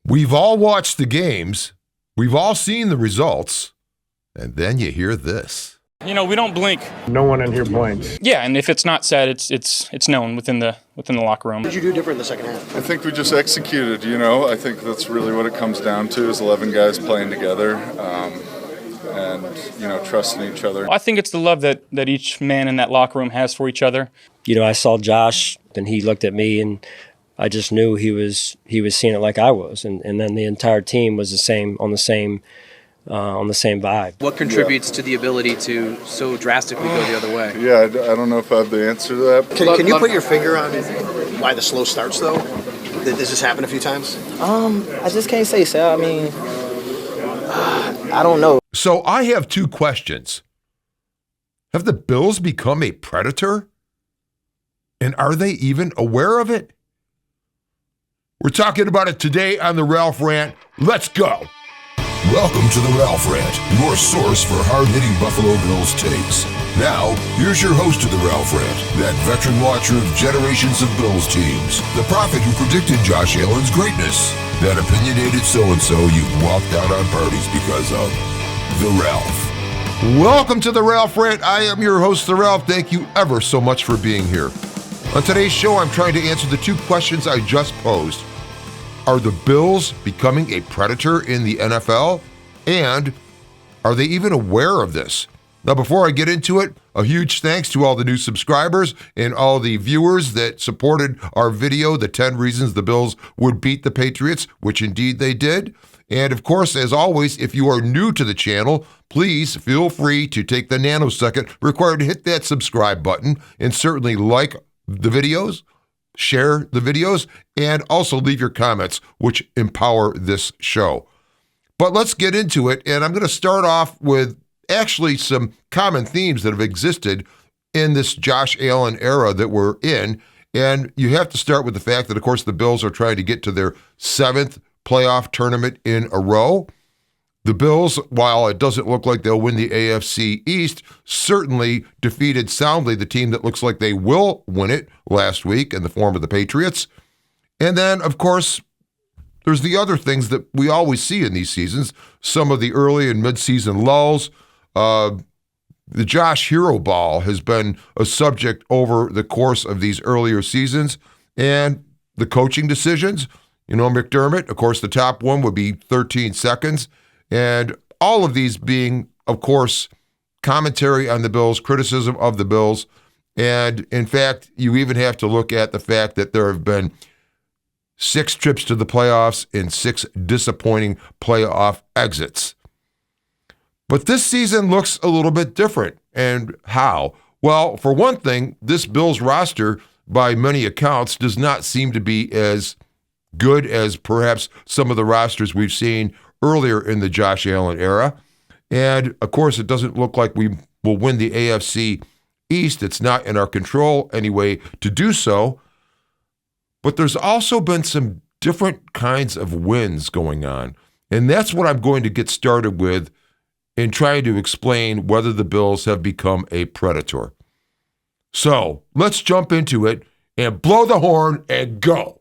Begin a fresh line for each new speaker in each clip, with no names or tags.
We've all watched the games. We've all seen the results. And then you hear this.
You know, we don't blink.
No one in here blinks.
Yeah, and if it's not said, it's known within the locker room.
What did you do different in the second half?
I think we just executed, I think that's really what it comes down to is 11 guys playing together and, trusting each other.
I think it's the love that each man in that locker room has for each other.
I saw Josh, and he looked at me, and I just knew he was seeing it like I was. And then the entire team was on the same vibe.
What contributes to the ability to so drastically go the other way?
Yeah, I don't know if I have the answer to that.
Can you put your finger on why the slow starts, though? Did this happen a few times?
I just can't say so. I mean, I don't know.
So I have two questions. Have the Bills become a predator? And are they even aware of it? We're talking about it today on the Ralph Rant. Let's go.
Welcome to the Ralph Rant, your source for hard-hitting Buffalo Bills takes. Now, here's your host of the Ralph Rant, that veteran watcher of generations of Bills teams, the prophet who predicted Josh Allen's greatness, that opinionated so-and-so you've walked out on parties because of, the Ralph.
Welcome to the Ralph Rant. I am your host, the Ralph. Thank you ever so much for being here. On today's show, I'm trying to answer the two questions I just posed. Are the Bills becoming a predator in the NFL? And are they even aware of this? Now, before I get into it, a huge thanks to all the new subscribers and all the viewers that supported our video, the 10 reasons the Bills would beat the Patriots, which indeed they did. And of course, as always, if you are new to the channel, please feel free to take the nanosecond required to hit that subscribe button and certainly like the videos, share the videos, and also leave your comments, which empower this show. But let's get into it, and I'm going to start off with actually some common themes that have existed in this Josh Allen era that we're in, and you have to start with the fact that, of course, the Bills are trying to get to their 7th playoff tournament in a row. The Bills, while it doesn't look like they'll win the AFC East, certainly defeated soundly the team that looks like they will win it last week in the form of the Patriots. And then, of course, there's the other things that we always see in these seasons, some of the early and mid-season lulls. The Josh Hero Ball has been a subject over the course of these earlier seasons, and the coaching decisions. McDermott, of course, the top one would be 13 seconds. And all of these being, of course, commentary on the Bills, criticism of the Bills. And in fact, you even have to look at the fact that there have been 6 trips to the playoffs and 6 disappointing playoff exits. But this season looks a little bit different. And how? Well, for one thing, this Bills roster, by many accounts, does not seem to be as good as perhaps some of the rosters we've seen earlier in the Josh Allen era. And, of course, it doesn't look like we will win the AFC East. It's not in our control anyway to do so. But there's also been some different kinds of wins going on. And that's what I'm going to get started with in trying to explain whether the Bills have become a predator. So let's jump into it and blow the horn and go.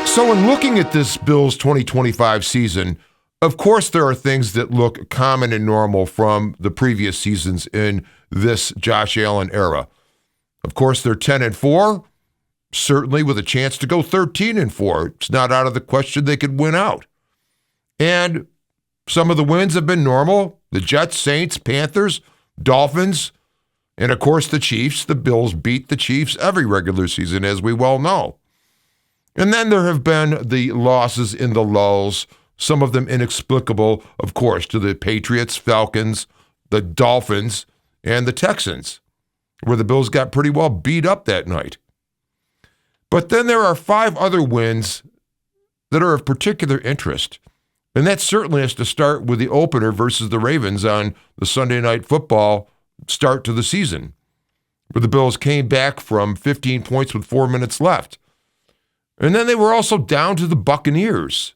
So in looking at this Bills 2025 season, of course, there are things that look common and normal from the previous seasons in this Josh Allen era. Of course, they're 10-4, certainly with a chance to go 13-4. It's not out of the question they could win out. And some of the wins have been normal. The Jets, Saints, Panthers, Dolphins, and of course the Chiefs. The Bills beat the Chiefs every regular season, as we well know. And then there have been the losses in the lulls, some of them inexplicable, of course, to the Patriots, Falcons, the Dolphins, and the Texans, where the Bills got pretty well beat up that night. But then there are 5 other wins that are of particular interest. And that certainly has to start with the opener versus the Ravens on the Sunday Night Football start to the season, where the Bills came back from 15 points with 4 minutes left. And then they were also down to the Buccaneers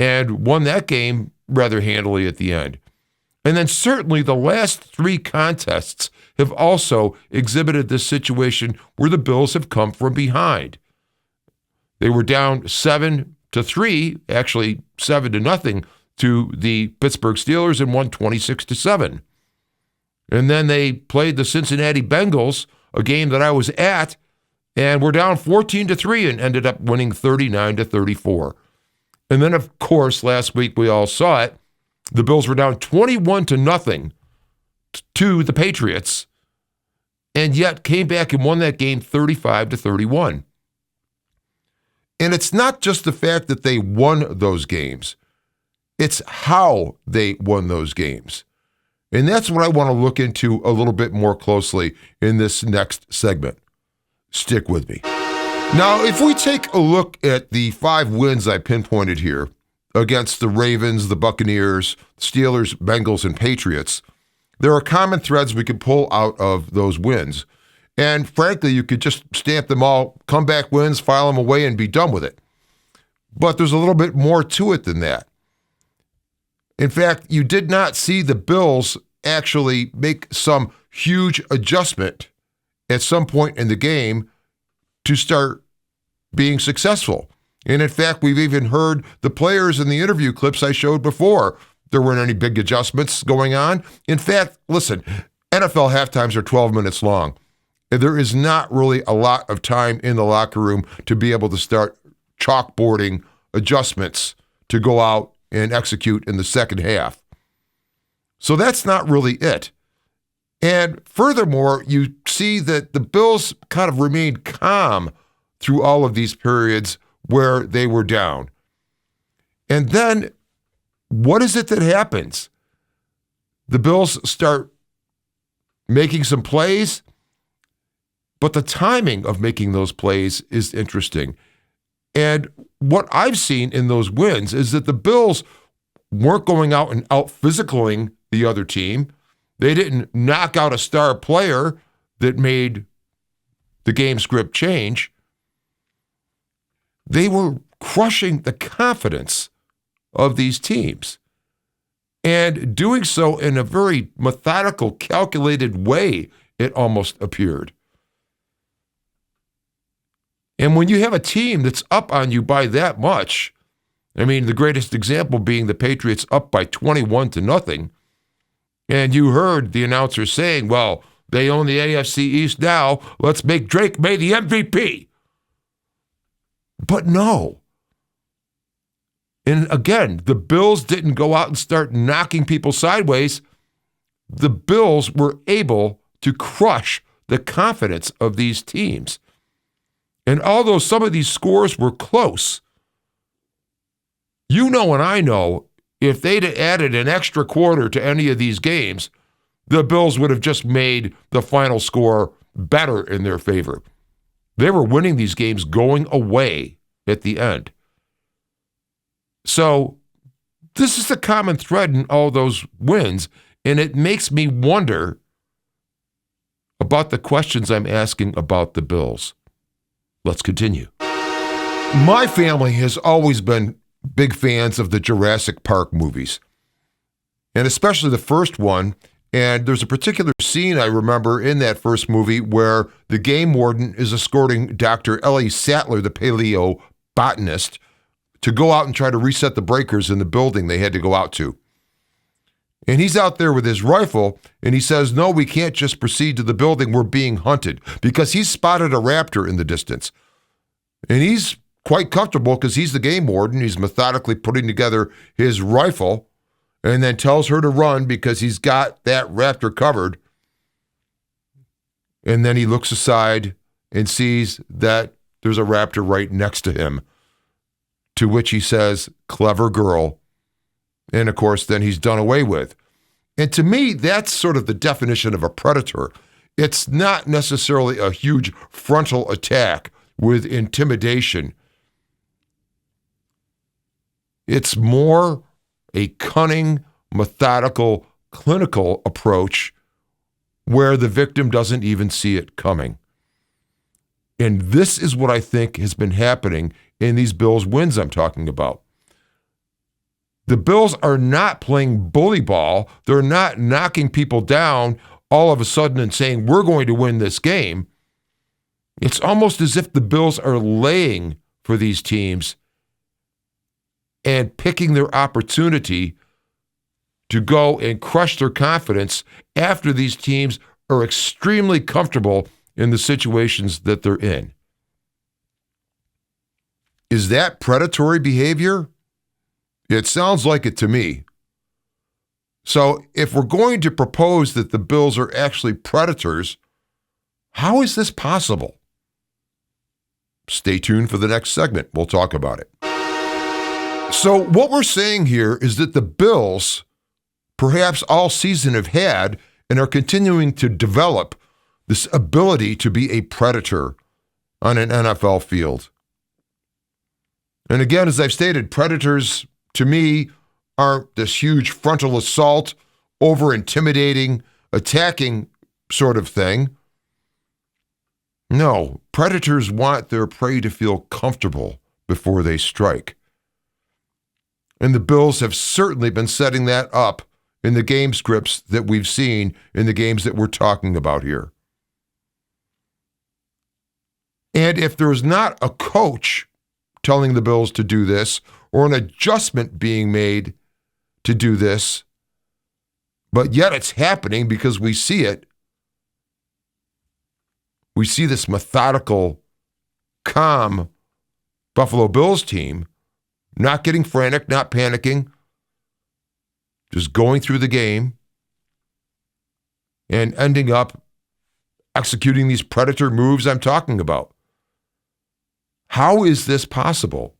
and won that game rather handily at the end. And then certainly the last 3 contests have also exhibited this situation where the Bills have come from behind. They were down 7 7-3, actually 7-0 to the Pittsburgh Steelers and won 26-7. And then they played the Cincinnati Bengals, a game that I was at, and were down 14-3 and ended up winning 39-34. And then, of course, last week we all saw it. The Bills were down 21-0 to the Patriots, and yet came back and won that game 35-31. And it's not just the fact that they won those games. It's how they won those games. And that's what I want to look into a little bit more closely in this next segment. Stick with me. Now, if we take a look at the 5 wins I pinpointed here against the Ravens, the Buccaneers, Steelers, Bengals, and Patriots, there are common threads we could pull out of those wins. And frankly, you could just stamp them all, comeback wins, file them away, and be done with it. But there's a little bit more to it than that. In fact, you did not see the Bills actually make some huge adjustment at some point in the game to start being successful. And in fact, we've even heard the players in the interview clips I showed before. There weren't any big adjustments going on. In fact, listen, NFL halftimes are 12 minutes long. There is not really a lot of time in the locker room to be able to start chalkboarding adjustments to go out and execute in the second half. So that's not really it. And furthermore, you see that the Bills kind of remained calm through all of these periods where they were down. And then what is it that happens? The Bills start making some plays, but the timing of making those plays is interesting. And what I've seen in those wins is that the Bills weren't going out and out-physicaling the other team. They didn't knock out a star player that made the game script change. They were crushing the confidence of these teams and doing so in a very methodical, calculated way, it almost appeared. And when you have a team that's up on you by that much, I mean, the greatest example being the Patriots up by 21-0, and you heard the announcer saying, well, they own the AFC East now, let's make Drake May the MVP. But no. And again, the Bills didn't go out and start knocking people sideways. The Bills were able to crush the confidence of these teams. And although some of these scores were close, you know and I know if they'd added an extra quarter to any of these games, the Bills would have just made the final score better in their favor. They were winning these games going away at the end. So this is the common thread in all those wins, and it makes me wonder about the questions I'm asking about the Bills. Let's continue. My family has always been big fans of the Jurassic Park movies, and especially the first one. And there's a particular scene I remember in that first movie where the game warden is escorting Dr. Ellie Sattler, the paleobotanist, to go out and try to reset the breakers in the building they had to go out to. And he's out there with his rifle, and he says, no, we can't just proceed to the building. We're being hunted, because he's spotted a raptor in the distance. And he's quite comfortable because he's the game warden. He's methodically putting together his rifle and then tells her to run because he's got that raptor covered. And then he looks aside and sees that there's a raptor right next to him, to which he says, clever girl. And of course, then he's done away with. And to me, that's sort of the definition of a predator. It's not necessarily a huge frontal attack with intimidation. It's more a cunning, methodical, clinical approach where the victim doesn't even see it coming. And this is what I think has been happening in these Bills wins I'm talking about. The Bills are not playing bully ball. They're not knocking people down all of a sudden and saying, we're going to win this game. It's almost as if the Bills are laying for these teams and picking their opportunity to go and crush their confidence after these teams are extremely comfortable in the situations that they're in. Is that predatory behavior? It sounds like it to me. So if we're going to propose that the Bills are actually predators, how is this possible? Stay tuned for the next segment. We'll talk about it. So what we're saying here is that the Bills, perhaps all season, have had and are continuing to develop this ability to be a predator on an NFL field. And again, as I've stated, predators, to me, aren't this huge frontal assault, over-intimidating, attacking sort of thing. No, predators want their prey to feel comfortable before they strike. And the Bills have certainly been setting that up in the game scripts that we've seen in the games that we're talking about here. And if there's not a coach telling the Bills to do this, or an adjustment being made to do this, but yet it's happening because we see it. We see this methodical, calm Buffalo Bills team not getting frantic, not panicking, just going through the game and ending up executing these predator moves I'm talking about. How is this possible?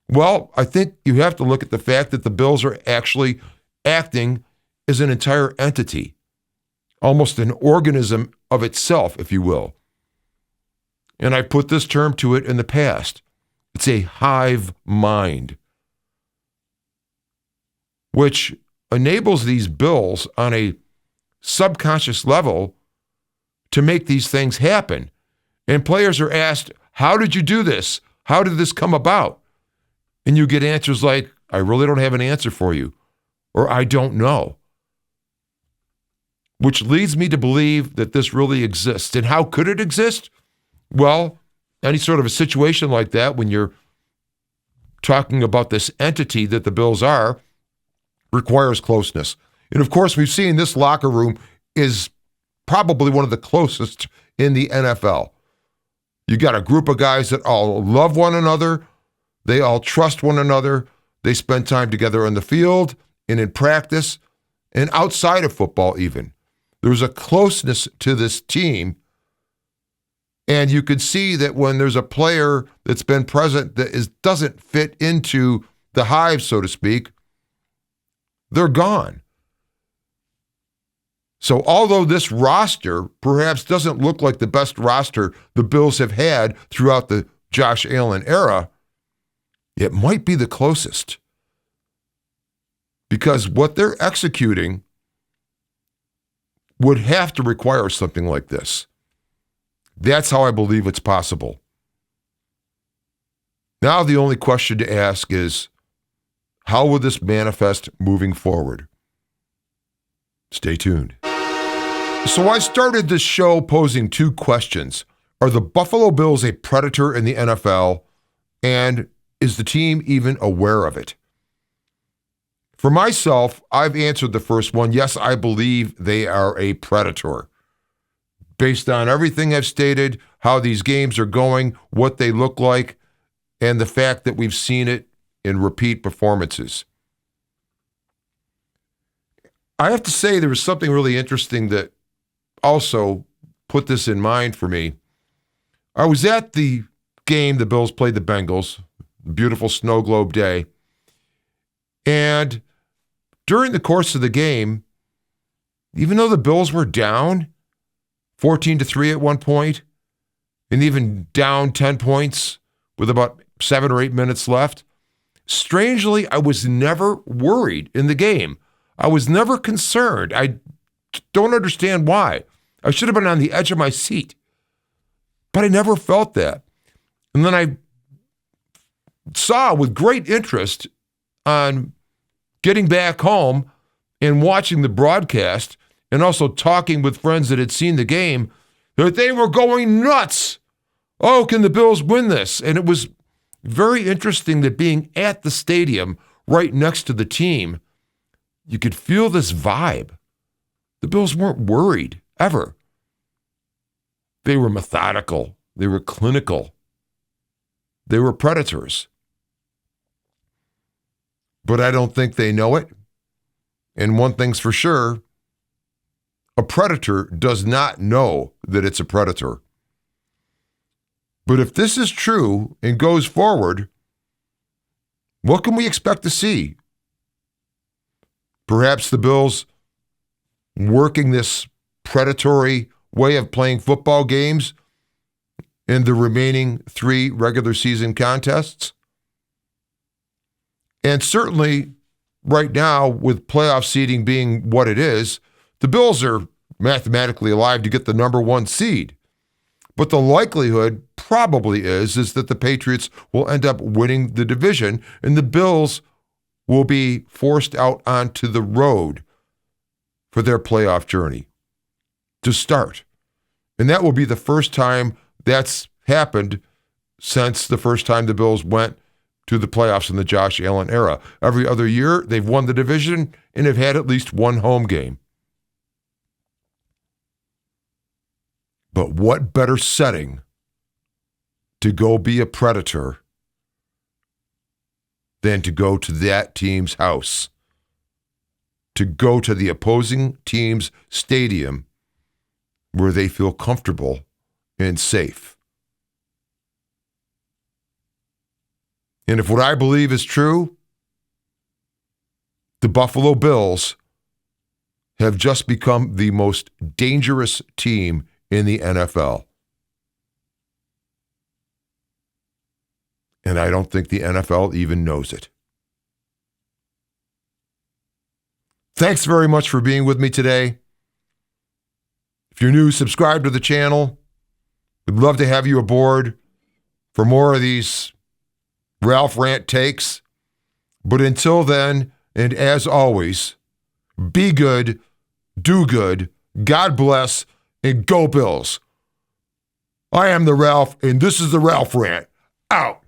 Well, I think you have to look at the fact that the Bills are actually acting as an entire entity, almost an organism of itself, if you will. And I put this term to it in the past. It's a hive mind, which enables these Bills on a subconscious level to make these things happen. And players are asked, how did you do this? How did this come about? And you get answers like, I really don't have an answer for you, or I don't know. Which leads me to believe that this really exists. And how could it exist? Well, any sort of a situation like that, when you're talking about this entity that the Bills are, requires closeness. And of course, we've seen this locker room is probably one of the closest in the NFL. You got a group of guys that all love one another. They all trust one another. They spend time together on the field and in practice and outside of football even. There's a closeness to this team. And you can see that when there's a player that's been present that doesn't fit into the hive, so to speak, they're gone. So although this roster perhaps doesn't look like the best roster the Bills have had throughout the Josh Allen era, it might be the closest. Because what they're executing would have to require something like this. That's how I believe it's possible. Now the only question to ask is, how will this manifest moving forward? Stay tuned. So I started this show posing two questions. Are the Buffalo Bills a predator in the NFL? And is the team even aware of it? For myself, I've answered the first one. Yes, I believe they are a predator. Based on everything I've stated, how these games are going, what they look like, and the fact that we've seen it in repeat performances. I have to say there was something really interesting that also put this in mind for me. I was at the game the Bills played the Bengals, beautiful snow globe day, and during the course of the game, even though the Bills were down 14-3 at one point, and even down 10 points with about 7 or 8 minutes left, strangely, I was never worried in the game. I was never concerned. I don't understand why. I should have been on the edge of my seat. But I never felt that. And then I saw with great interest on getting back home and watching the broadcast and also talking with friends that had seen the game that they were going nuts. Oh, can the Bills win this? And it was very interesting that being at the stadium right next to the team, you could feel this vibe. The Bills weren't worried, ever. They were methodical. They were clinical. They were predators. But I don't think they know it. And one thing's for sure, a predator does not know that it's a predator. But if this is true and goes forward, what can we expect to see? Perhaps the Bills working this predatory way of playing football games in the remaining 3 regular season contests? And certainly, right now, with playoff seeding being what it is, the Bills are mathematically alive to get the number 1 seed. But the likelihood probably is that the Patriots will end up winning the division, and the Bills will be forced out onto the road for their playoff journey to start. And that will be the first time that's happened since the first time the Bills went to the playoffs in the Josh Allen era. Every other year, they've won the division and have had at least 1 home game. But what better setting to go be a predator than to go to that team's house, to go to the opposing team's stadium where they feel comfortable and safe. And if what I believe is true, the Buffalo Bills have just become the most dangerous team in the NFL. And I don't think the NFL even knows it. Thanks very much for being with me today. If you're new, subscribe to the channel. We'd love to have you aboard for more of these Ralph Rant takes. But until then, and as always, be good, do good, God bless, and go Bills. I am the Ralph, and this is the Ralph Rant. Out.